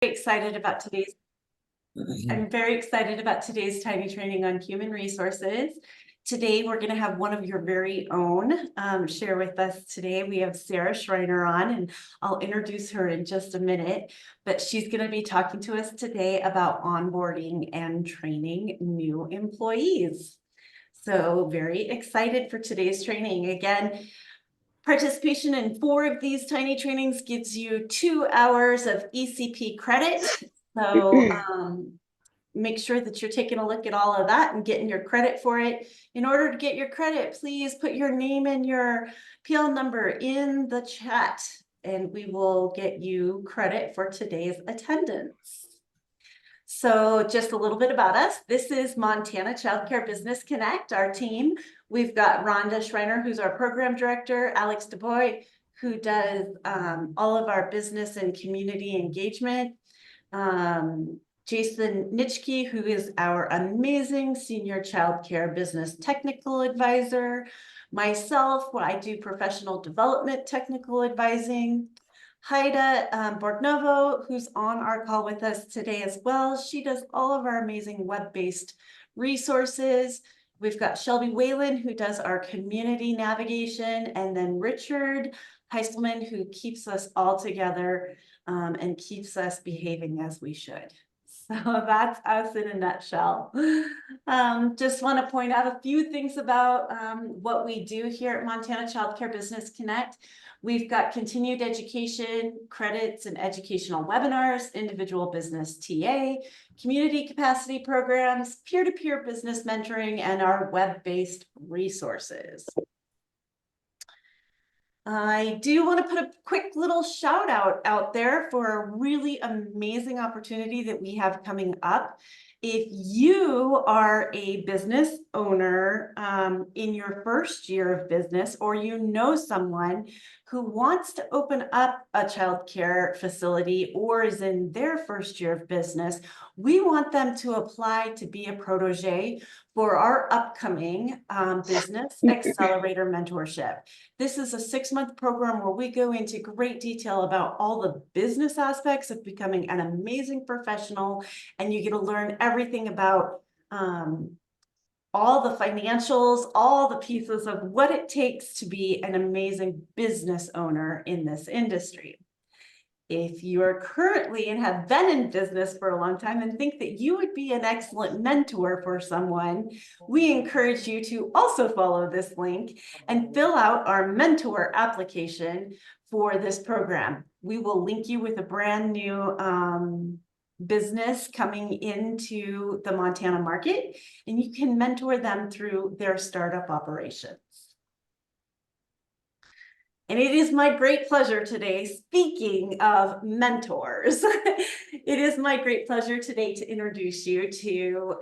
Excited about today's I'm very excited about today's tiny training on human resources. Today, we're going to have one of your very own share with us today. We have Sara Schreiner on, and I'll introduce her in just a minute, but she's going to be talking to us today about onboarding and training new employees. So very excited for today's training. Again, participation in 4 of these tiny trainings gives you 2 hours of ECP credit. So make sure that you're taking a look at all of that and getting your credit for it. In order to get your credit, please put your name and your PL number in the chat, and we will get you credit for today's attendance. So just a little bit about us. This is Montana Childcare Business Connect, our team. We've got Rhonda Schreiner, who's our program director, Alex DuBois, who does all of our business and community engagement, Jason Nitschke, who is our amazing senior childcare business technical advisor, myself, I do professional development technical advising, Haida Borgnovo, who's on our call with us today as well. She does all of our amazing web-based resources. We've got Shelby Whalen, who does our community navigation, and then Richard Heistelman, who keeps us all together and keeps us behaving as we should. So that's us in a nutshell. Just want to point out a few things about what we do here at Montana Childcare Business Connect. We've got continued education, credits, and educational webinars, individual business TA, community capacity programs, peer-to-peer business mentoring, and our web-based resources. I do want to put a quick little shout out there for a really amazing opportunity that we have coming up. If you are a business owner in your first year of business, or you know someone who wants to open up a childcare facility or is in their first year of business, we want them to apply to be a protege for our upcoming Business Accelerator Mentorship. This is a 6-month program where we go into great detail about all the business aspects of becoming an amazing professional, and you get to learn everything about all the financials, all the pieces of what it takes to be an amazing business owner in this industry. If you're currently and have been in business for a long time and think that you would be an excellent mentor for someone, we encourage you to also follow this link and fill out our mentor application for this program. We will link you with a brand new business coming into the Montana market, and you can mentor them through their startup operations. And it is my great pleasure today, speaking of mentors, it is my great pleasure today to introduce you to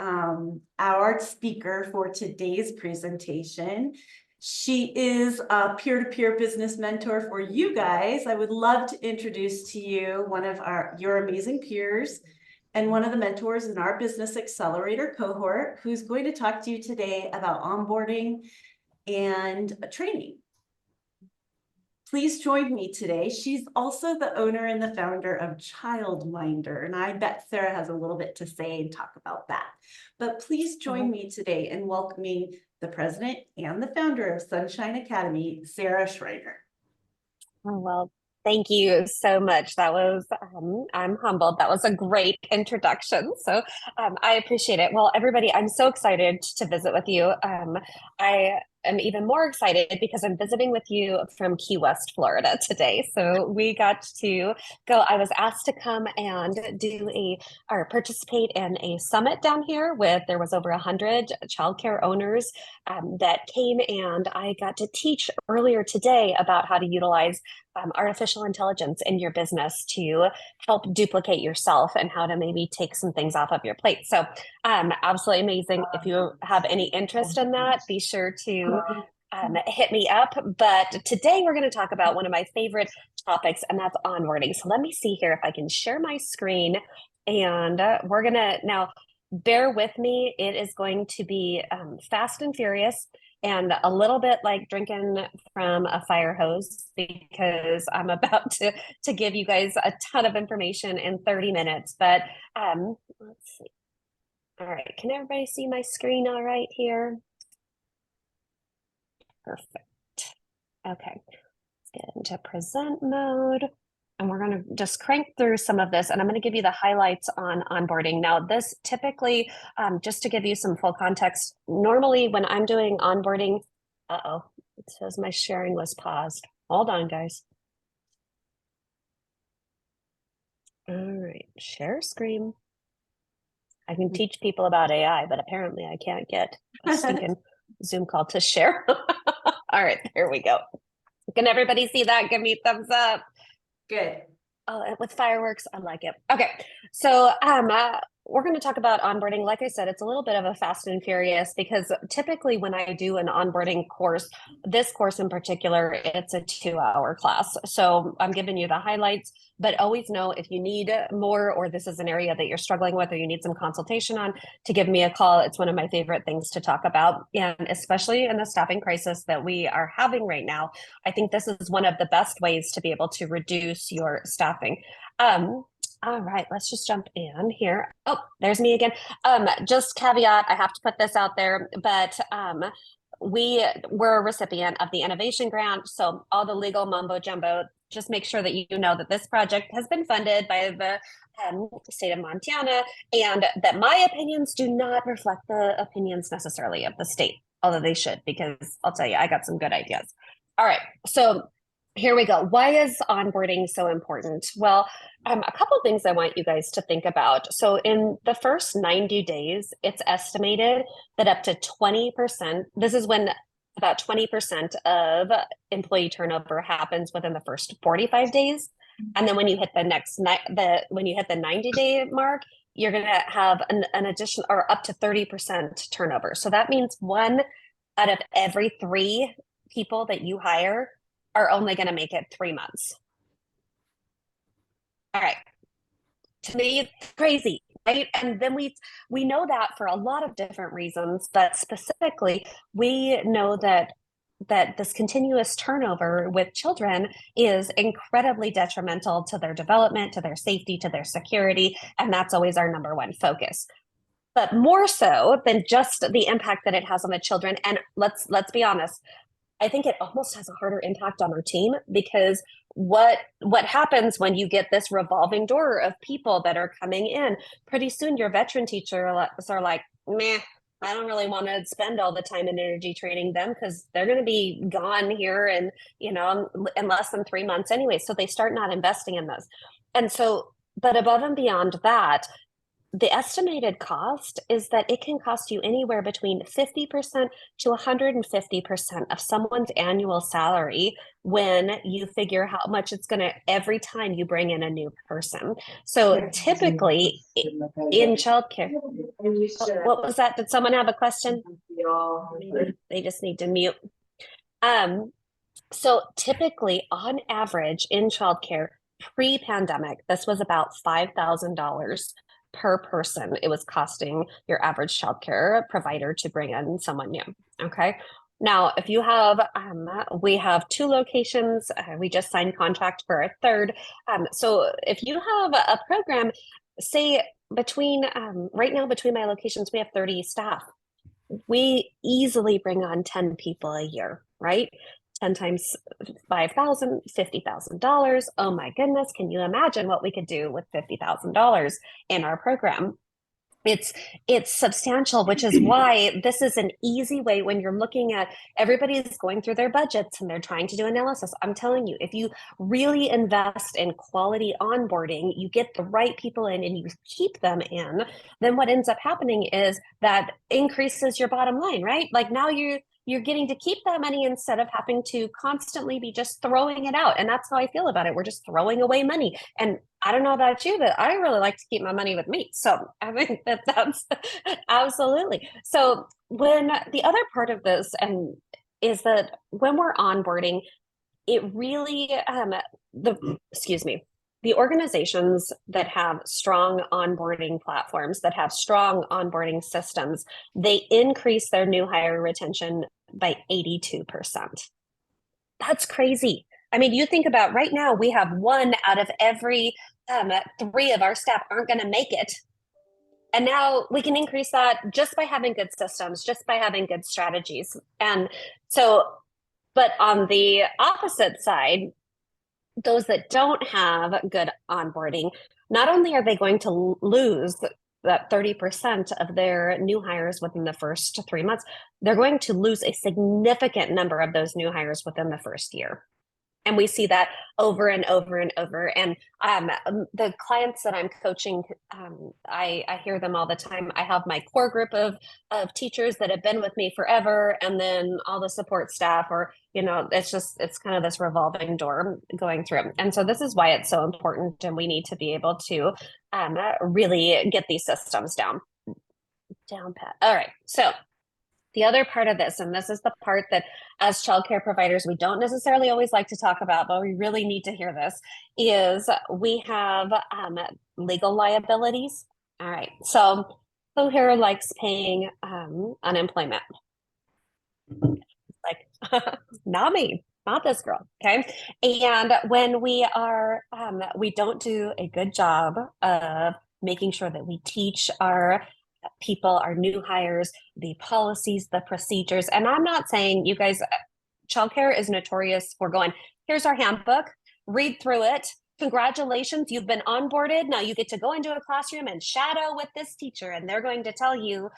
our speaker for today's presentation. She is a peer-to-peer business mentor for you guys. I would love to introduce to you one of your amazing peers and one of the mentors in our Business Accelerator cohort, who's going to talk to you today about onboarding and training. Please join me today. She's also the owner and the founder of Childminder, and I bet Sara has a little bit to say and talk about that. But please join me today in welcoming the president and the founder of Sunshine Academy, Sara Schreiner. Oh, well, thank you so much. That was, I'm humbled. That was a great introduction. So I appreciate it. Well, everybody, I'm so excited to visit with you. I am even more excited because I'm visiting with you from Key West, Florida today. So we got to go. I was asked to come and or participate in a summit down here there was over 100 childcare owners that came, and I got to teach earlier today about how to utilize artificial intelligence in your business to help duplicate yourself and how to maybe take some things off of your plate. So absolutely amazing. If you have any interest in that, be sure to hit me up. But today we're going to talk about one of my favorite topics, and that's onboarding. So let me see here if I can share my screen, and we're going to now bear with me. It is going to be fast and furious. and a little bit like drinking from a fire hose because I'm about to give you guys a ton of information in 30 minutes. But let's see. All right, can everybody see my screen all right here? Perfect. Okay, let's get into present mode. And we're going to just crank through some of this, and I'm going to give you the highlights on onboarding. Now, this typically, just to give you some full context, normally when I'm doing onboarding, it says my sharing was paused. Hold on, guys. All right, share screen. I can teach people about AI, but apparently I can't get a stinking Zoom call to share. All right, there we go. Can everybody see that? Give me a thumbs up. Good. Oh, with fireworks, I like it. Okay, so we're going to talk about onboarding. Like I said, it's a little bit of a fast and furious because typically when I do an onboarding course, this course in particular, it's a 2-hour class. So I'm giving you the highlights, but always know if you need more or this is an area that you're struggling with or you need some consultation on, to give me a call. It's one of my favorite things to talk about. And especially in the staffing crisis that we are having right now, I think this is one of the best ways to be able to reduce your staffing. All right, let's just jump in here. Oh, there's me again. Just caveat, I have to put this out there, but we were a recipient of the innovation grant. So all the legal mumbo jumbo, just make sure that you know that this project has been funded by the state of Montana and that my opinions do not reflect the opinions necessarily of the state, although they should, because I'll tell you, I got some good ideas. All right, so here we go. Why is onboarding so important? Well, a couple of things I want you guys to think about. So in the first 90 days, it's estimated that up to 20%, this is when about 20% of employee turnover happens within the first 45 days. And then when you hit when you hit the 90-day mark, you're going to have an addition or up to 30% turnover. So that means 1 out of every 3 people that you hire are only going to make it 3 months. All right. To me, it's crazy, right? And then we know that for a lot of different reasons, but specifically, we know that this continuous turnover with children is incredibly detrimental to their development, to their safety, to their security, and that's always our number one focus. But more so than just the impact that it has on the children, and let's be honest, I think it almost has a harder impact on our team because what happens when you get this revolving door of people that are coming in, pretty soon your veteran teachers are like, meh, I don't really want to spend all the time and energy training them because they're going to be gone here and, in less than 3 months anyway. So they start not investing in those. And so, but above and beyond that, the estimated cost is that it can cost you anywhere between 50% to 150% of someone's annual salary when you figure how much it's going to every time you bring in a new person. So typically in childcare, what was that? Did someone have a question? They just need to mute. So typically on average in childcare pre-pandemic, this was about $5,000 per person. It was costing your average childcare provider to bring in someone new. Okay. Now, if you have, we have 2 locations. We just signed contract for a 3rd. So if you have a program, say right now between my locations, we have 30 staff. We easily bring on 10 people a year, right? 10 times 5,000, $50,000. Oh my goodness. Can you imagine what we could do with $50,000 in our program? It's substantial, which is why this is an easy way when you're looking at everybody's going through their budgets and they're trying to do analysis. I'm telling you, if you really invest in quality onboarding, you get the right people in and you keep them in, then what ends up happening is that increases your bottom line, right? Like now you're getting to keep that money instead of having to constantly be just throwing it out. And that's how I feel about it. We're just throwing away money. And I don't know about you, but I really like to keep my money with me. So I think that's absolutely. So when the other part of this is that when we're onboarding, it really, the organizations that have strong onboarding platforms, that have strong onboarding systems, they increase their new hire retention by 82%. That's crazy. I mean, you think about right now, we have one out of every three of our staff aren't going to make it. And now we can increase that just by having good systems, just by having good strategies. And so, but on the opposite side, those that don't have good onboarding, not only are they going to lose that 30% of their new hires within the first 3 months, they're going to lose a significant number of those new hires within the first year. And we see that over and over and over. And the clients that I'm coaching, I hear them all the time. I have my core group of teachers that have been with me forever, and then all the support staff, or, you know, it's kind of this revolving door going through. And so this is why it's so important, and we need to be able to really get these systems down pat. All right, so the other part of this, and this is the part that as childcare providers, we don't necessarily always like to talk about, but we really need to hear this, is we have legal liabilities. All right, so who here likes paying unemployment? Like, not me, not this girl, okay? And when we are, we don't do a good job of making sure that we teach our people, our new hires, the policies, the procedures. And I'm not saying, you guys, childcare is notorious for going, here's our handbook, read through it. Congratulations, you've been onboarded. Now you get to go into a classroom and shadow with this teacher, and they're going to tell you,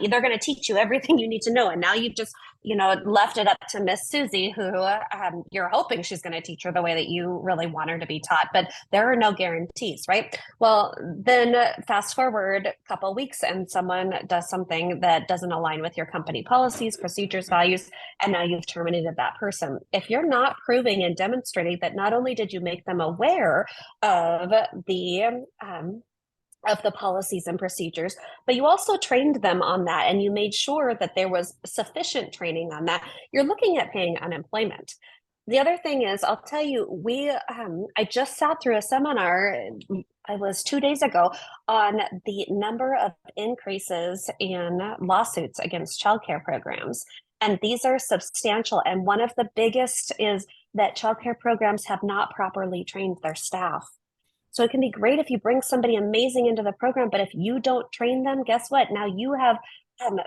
they're going to teach you everything you need to know. And now you've just, left it up to Miss Susie, who you're hoping she's going to teach her the way that you really want her to be taught. But there are no guarantees, right? Well, then fast forward a couple of weeks and someone does something that doesn't align with your company policies, procedures, values, and now you've terminated that person. If you're not proving and demonstrating that not only did you make them aware of the policies and procedures, but you also trained them on that, and you made sure that there was sufficient training on that, you're looking at paying unemployment. The other thing is, I'll tell you, I just sat through a seminar, I was 2 days ago, on the number of increases in lawsuits against childcare programs. And these are substantial. And one of the biggest is that childcare programs have not properly trained their staff. So it can be great if you bring somebody amazing into the program, but if you don't train them, guess what? Now you have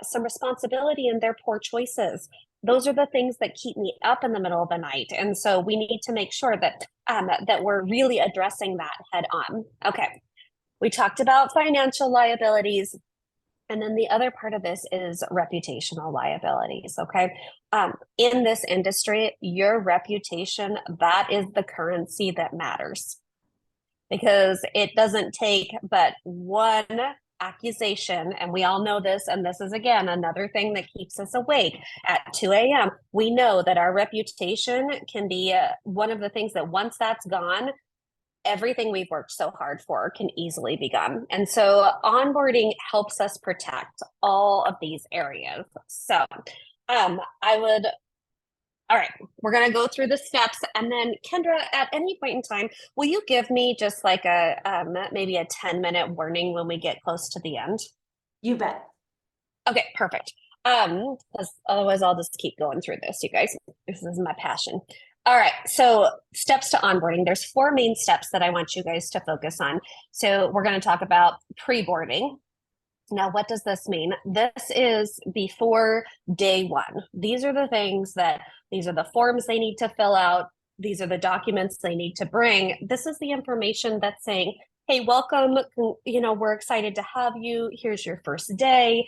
some responsibility in their poor choices. Those are the things that keep me up in the middle of the night. And so we need to make sure that that we're really addressing that head on. Okay, we talked about financial liabilities. And then the other part of this is reputational liabilities, okay? In this industry, your reputation, that is the currency that matters. Because it doesn't take but one accusation, and we all know this, and this is, again, another thing that keeps us awake at 2 a.m. We know that our reputation can be one of the things that once that's gone, everything we've worked so hard for can easily be gone. And so onboarding helps us protect all of these areas. So all right, we're going to go through the steps, and then Kendra, at any point in time, will you give me just like a maybe a 10-minute warning when we get close to the end? You bet. Okay, perfect. Because otherwise I'll just keep going through this, you guys. This is my passion. All right, so steps to onboarding. There's 4 main steps that I want you guys to focus on. So we're going to talk about pre-boarding. Now, what does this mean? This is before day 1. These are the forms they need to fill out. These are the documents they need to bring. This is the information that's saying, hey, welcome, we're excited to have you. Here's your first day.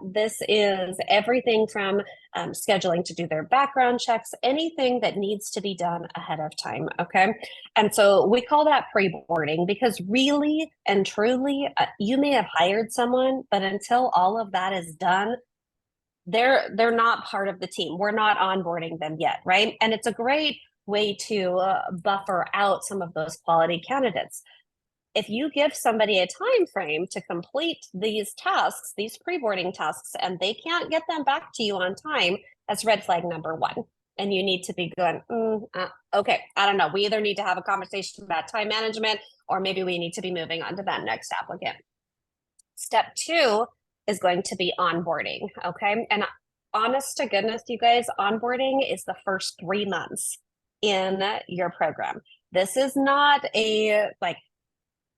This is everything from scheduling to do their background checks, anything that needs to be done ahead of time, okay? And so we call that pre-boarding, because really and truly, you may have hired someone, but until all of that is done, they're not part of the team. We're not onboarding them yet, right? And it's a great way to buffer out some of those quality candidates. If you give somebody a time frame to complete these tasks, these pre-boarding tasks, and they can't get them back to you on time, that's red flag number 1. And you need to be going, okay, I don't know. We either need to have a conversation about time management, or maybe we need to be moving on to that next applicant. Step 2 is going to be onboarding, okay? And honest to goodness, you guys, onboarding is the first 3 months in your program. This is not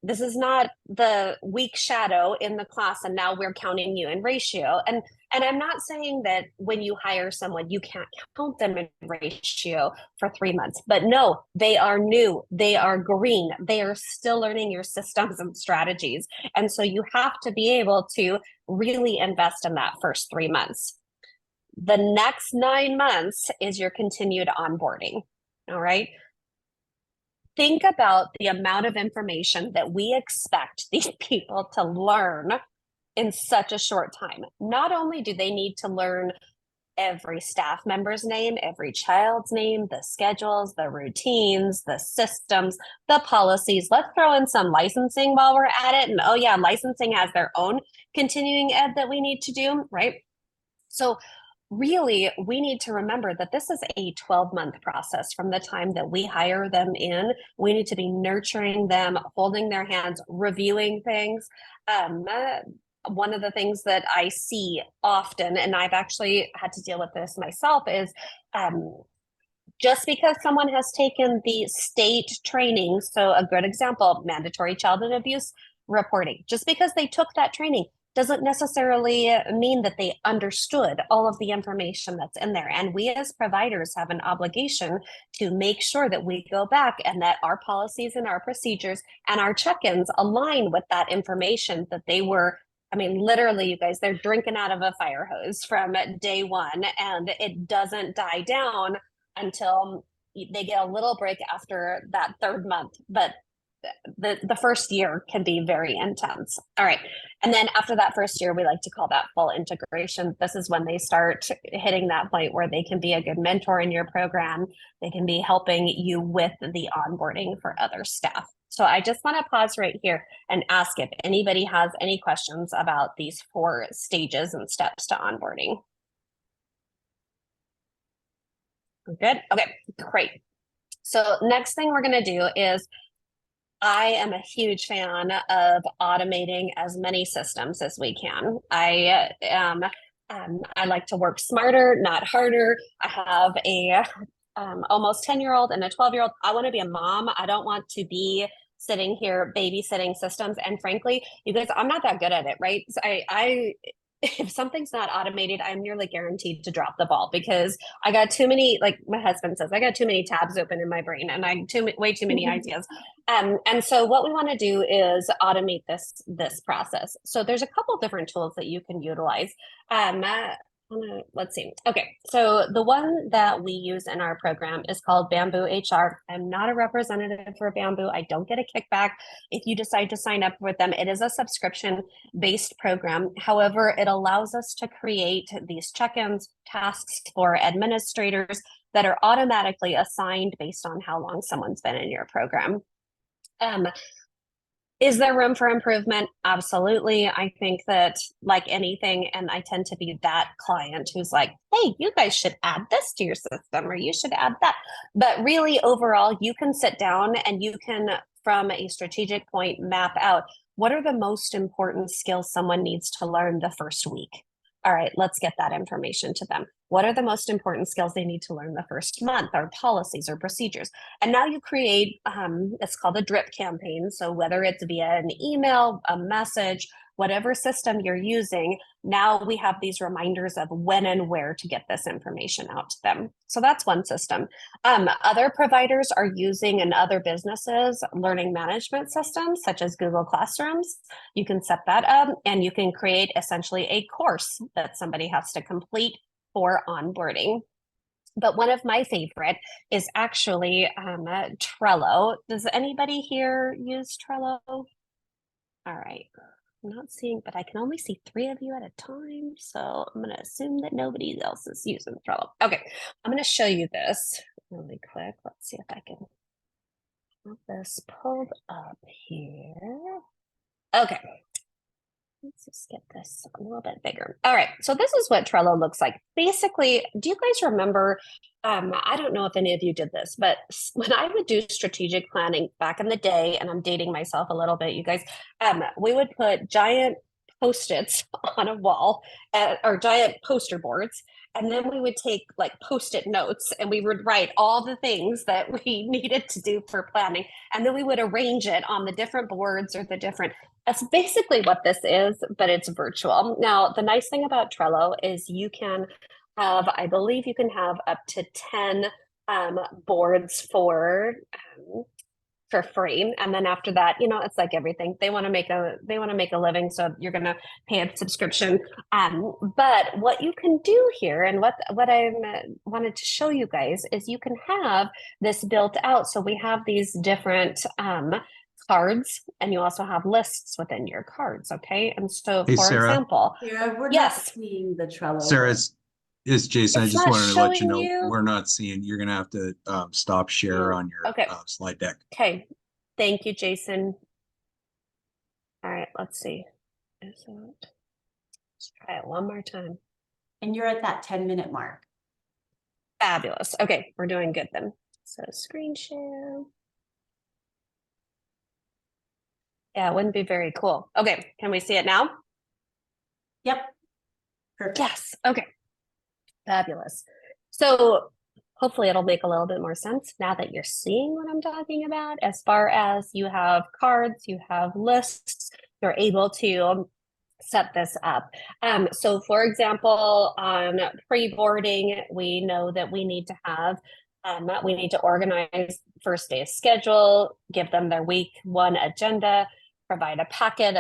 this is not the weak shadow in the class and now we're counting you in ratio. And I'm not saying that when you hire someone you can't count them in ratio for 3 months, but no, they are new, they are green, they are still learning your systems and strategies, and so you have to be able to really invest in that first 3 months. The next 9 months is your continued onboarding. All right, think about the amount of information that we expect these people to learn in such a short time. Not only do they need to learn every staff member's name, every child's name, the schedules, the routines, the systems, the policies. Let's throw in some licensing while we're at it. And oh yeah, licensing has their own continuing ed that we need to do, right? So really, we need to remember that this is a 12-month process from the time that we hire them in. We need to be nurturing them, holding their hands, reviewing things. One of the things that I see often, and I've actually had to deal with this myself, is just because someone has taken the state training, so a good example, mandatory childhood abuse reporting, just because they took that training doesn't necessarily mean that they understood all of the information that's in there. And we as providers have an obligation to make sure that we go back and that our policies and our procedures and our check-ins align with that information that they were. I mean, literally, you guys, they're drinking out of a fire hose from day one, and it doesn't die down until they get a little break after that third month. But the first year can be very intense. All right. And then after that first year, we like to call that full integration. This is when they start hitting that point where they can be a good mentor in your program. They can be helping you with the onboarding for other staff. So I just want to pause right here and ask if anybody has any questions about these 4 stages and steps to onboarding. Good. Okay, great. So next thing we're going to do is I am a huge fan of automating as many systems as we can. I like to work smarter, not harder. I have a almost 10-year-old and a 12-year-old. I want to be a mom. I don't want to be sitting here babysitting systems. And frankly, you guys, I'm not that good at it, right? So I if something's not automated, I'm nearly guaranteed to drop the ball because I got too many, like my husband says, I got too many tabs open in my brain and way too many ideas. And so what we want to do is automate this process. So there's a couple different tools that you can utilize. Let's see. Okay, so the one that we use in our program is called Bamboo HR. I'm not a representative for Bamboo. I don't get a kickback. If you decide to sign up with them, it is a subscription-based program. However, it allows us to create these check-ins, tasks for administrators that are automatically assigned based on how long someone's been in your program. Is there room for improvement? Absolutely. I think that like anything, and I tend to be that client who's like, hey, you guys should add this to your system or you should add that. But really overall, you can sit down and you can, from a strategic point, map out what are the most important skills someone needs to learn the first week. All right, let's get that information to them. What are the most important skills they need to learn the first month, or policies or procedures? And now you create, it's called a drip campaign. So whether it's via an email, a message, whatever system you're using, now we have these reminders of when and where to get this information out to them. So that's one system. Other providers are using in other businesses learning management systems such as Google Classrooms. You can set that up and you can create essentially a course that somebody has to complete for onboarding. But one of my favorite is actually Trello. Does anybody here use Trello? All right. I'm not seeing, but I can only see 3 of you at a time. So I'm going to assume that nobody else is using Trello. Okay, I'm going to show you this really quick. Let's see if I can have this pulled up here. Okay, let's just get this a little bit bigger. All right, so this is what Trello looks like. Basically, do you guys remember, I don't know if any of you did this, but when I would do strategic planning back in the day, and I'm dating myself a little bit, you guys, we would put giant Post-its on a wall or giant poster boards, And then we would take like post-it notes and we would write all the things that we needed to do for planning. And then we would arrange it on the different boards or the different, that's basically what this is, but it's virtual. Now, the nice thing about Trello is you can have, I believe you can have up to 10 boards for free. And then after that, it's like everything. They want to make a living, so you're going to pay a subscription. But what you can do here, and what I wanted to show you guys, is you can have this built out. So we have these different cards, and you also have lists within your cards. Okay, and so Hey, for Sarah. example, Yeah, we're not yes, seeing the Trello. Sarah, it's Jason. I it's just not wanted to let you showing know you. we're not seeing. You're gonna have to stop share on your Okay. slide deck. Okay, thank you, Jason. All right, let's see. Let's try it one more time. And you're at that 10-minute mark. Fabulous. Okay, we're doing good then. So screen share. Yeah, it wouldn't be very cool. Okay, can we see it now? Yep. Perfect. Yes. Okay. Fabulous. So hopefully it'll make a little bit more sense now that you're seeing what I'm talking about. As far as you have cards, you have lists, you're able to set this up. So for example, on pre-boarding, we know that we need to organize first day schedule, give them their week one agenda, provide a packet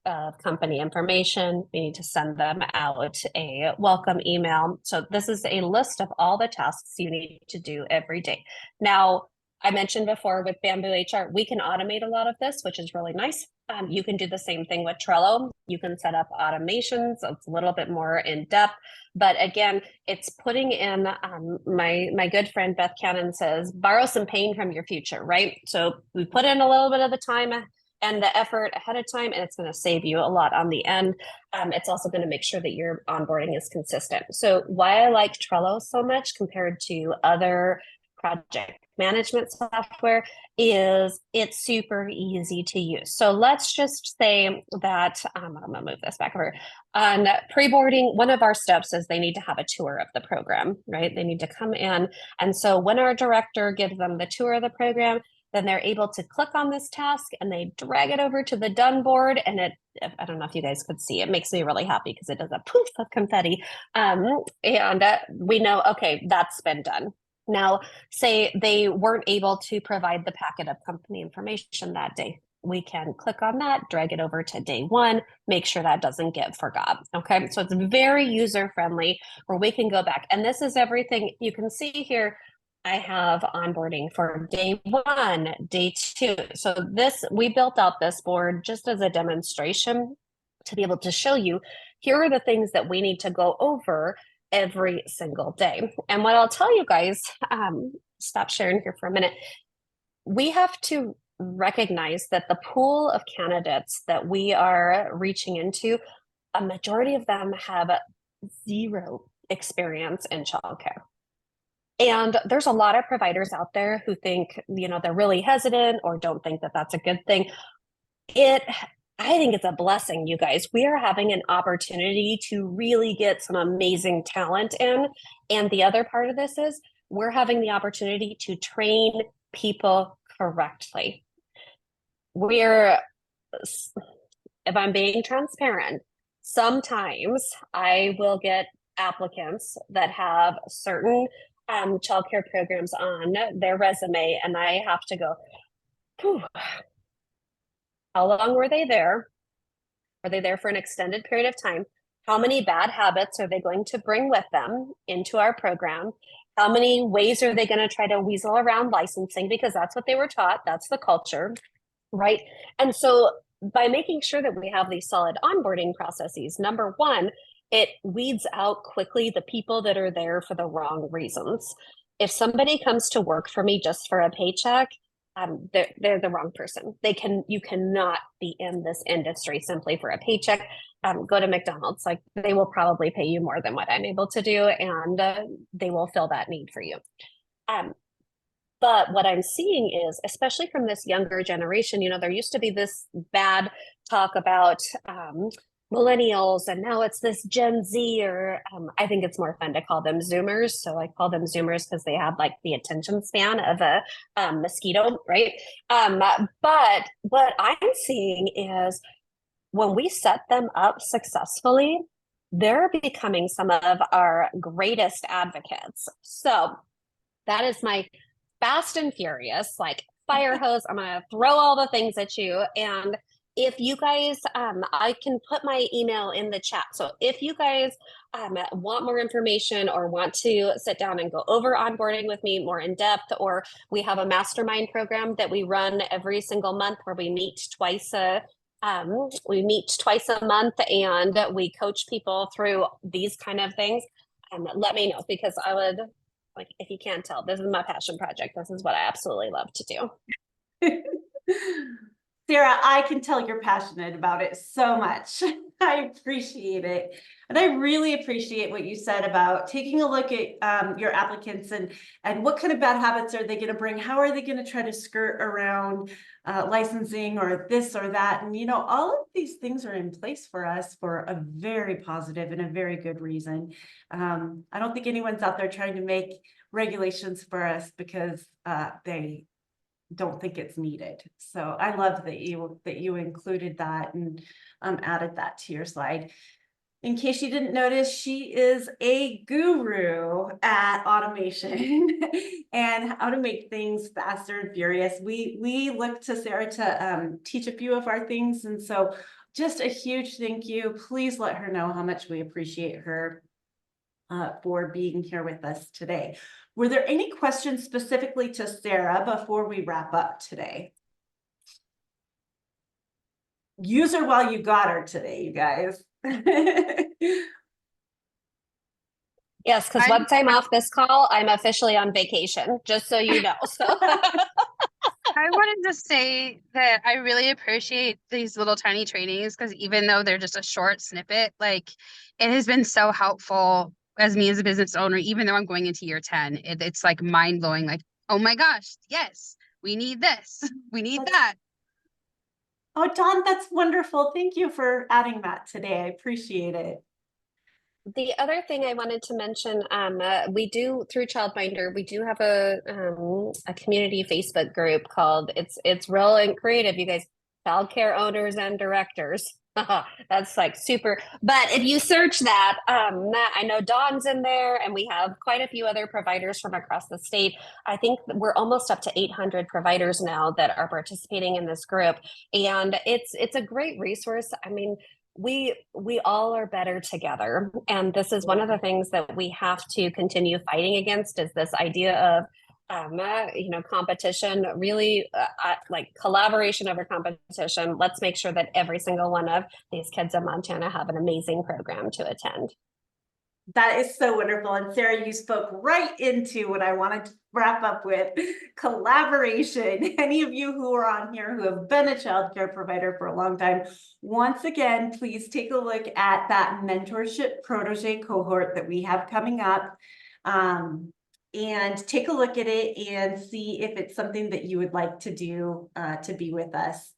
of company information. We need to send them out a welcome email. So this is a list of all the tasks you need to do every day. Now, I mentioned before with Bamboo HR, we can automate a lot of this, which is really nice. You can do the same thing with Trello. You can set up automations. It's a little bit more in depth, but again, it's putting in. My good friend Beth Cannon says, borrow some pain from your future, right? So we put in a little bit of the time and the effort ahead of time, and it's going to save you a lot on the end. It's also going to make sure that your onboarding is consistent. So why I like Trello so much compared to other project management software is it's super easy to use. So let's just say that I'm going to move this back over. On pre-boarding, one of our steps is they need to have a tour of the program, right? They need to come in. And so when our director gives them the tour of the program, then they're able to click on this task and they drag it over to the done board. And I don't know if you guys could see, it makes me really happy because it does a poof of confetti. And we know, okay, that's been done. Now, say they weren't able to provide the packet of company information that day. We can click on that, drag it over to day one, make sure that doesn't get forgot. Okay, so it's very user-friendly where we can go back. And this is everything you can see here. I have onboarding for day one, day two. So we built out this board just as a demonstration to be able to show you, here are the things that we need to go over every single day. And what I'll tell you guys, stop sharing here for a minute. We have to recognize that the pool of candidates that we are reaching into, a majority of them have zero experience in childcare. And there's a lot of providers out there who think, they're really hesitant or don't think that that's a good thing. I think it's a blessing, you guys. We are having an opportunity to really get some amazing talent in. And the other part of this is we're having the opportunity to train people correctly. If I'm being transparent, sometimes I will get applicants that have certain childcare programs on their resume, and I have to go, whew. How long were they there? Are they there for an extended period of time? How many bad habits are they going to bring with them into our program? How many ways are they going to try to weasel around licensing? Because that's what they were taught. That's the culture, right? And so by making sure that we have these solid onboarding processes, number one, it weeds out quickly the people that are there for the wrong reasons. If somebody comes to work for me just for a paycheck, they're the wrong person. You cannot be in this industry simply for a paycheck. Go to McDonald's, like they will probably pay you more than what I'm able to do, and they will fill that need for you. But what I'm seeing is, especially from this younger generation, there used to be this bad talk about millennials, and now it's this Gen Z, or I think it's more fun to call them Zoomers. So I call them Zoomers because they have like the attention span of a mosquito, right? But what I'm seeing is when we set them up successfully, they're becoming some of our greatest advocates. So that is my fast and furious, like fire hose. I'm gonna throw all the things at you. And if you guys, I can put my email in the chat. So if you guys want more information or want to sit down and go over onboarding with me more in depth, or we have a mastermind program that we run every single month where we meet twice a month and we coach people through these kind of things. Let me know, because I would, like, if you can't tell, this is my passion project. This is what I absolutely love to do. Sara, I can tell you're passionate about it so much. I appreciate it. And I really appreciate what you said about taking a look at your applicants and what kind of bad habits are they going to bring? How are they going to try to skirt around licensing or this or that? And, you know, all of these things are in place for us for a very positive and a very good reason. I don't think anyone's out there trying to make regulations for us because they don't think it's needed. So I love that you included that and added that to your slide. In case you didn't notice, she is a guru at automation and how to make things faster and furious. We look to Sara to teach a few of our things, and so just a huge thank you. Please let her know how much we appreciate her for being here with us today. Were there any questions specifically to Sara before we wrap up today? Use her while you got her today, you guys. Yes, because once I'm off this call, I'm officially on vacation, just so you know. So I wanted to say that I really appreciate these little tiny trainings, because even though they're just a short snippet, like, it has been so helpful as me as a business owner. Even though I'm going into year 10, it's like mind blowing, like, oh my gosh, yes, we need this, we need that. Oh, Dawn, that's wonderful. Thank you for adding that today. I appreciate it. the other thing I wanted to mention, we do through Childminder, we do have a community Facebook group called it's Real and Creative, you guys, childcare owners and directors. That's like super. But if you search that, I know Dawn's in there, and we have quite a few other providers from across the state. I think we're almost up to 800 providers now that are participating in this group, and it's a great resource. I mean, we all are better together, and this is one of the things that we have to continue fighting against, is this idea of competition, really like collaboration over competition. Let's make sure that every single one of these kids in Montana have an amazing program to attend. That is so wonderful. And Sara, you spoke right into what I wanted to wrap up with: collaboration. Any of you who are on here who have been a childcare provider for a long time, once again, please take a look at that mentorship protege cohort that we have coming up. And take a look at it and see if it's something that you would like to do to be with us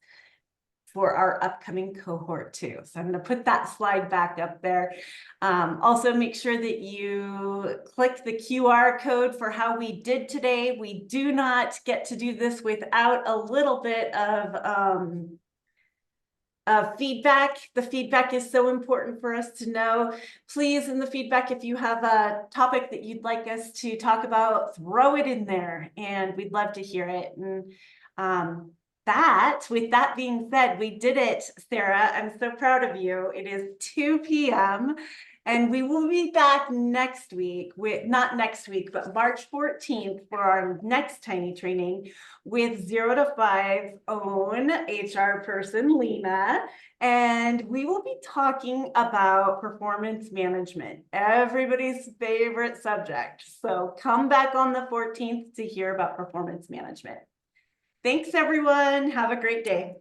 for our upcoming cohort too. So I'm going to put that slide back up there. Also, make sure that you click the QR code for how we did today. We do not get to do this without a little bit of feedback. The feedback is so important for us to know. Please, in the feedback, if you have a topic that you'd like us to talk about, throw it in there, and we'd love to hear it. And with that being said, we did it, Sara. I'm so proud of you. It is 2 p.m. and we will be back next week not next week, but March 14th for our next tiny training with 0 to 5 own HR person, Lena. And we will be talking about performance management, everybody's favorite subject. So come back on the 14th to hear about performance management. Thanks, everyone. Have a great day.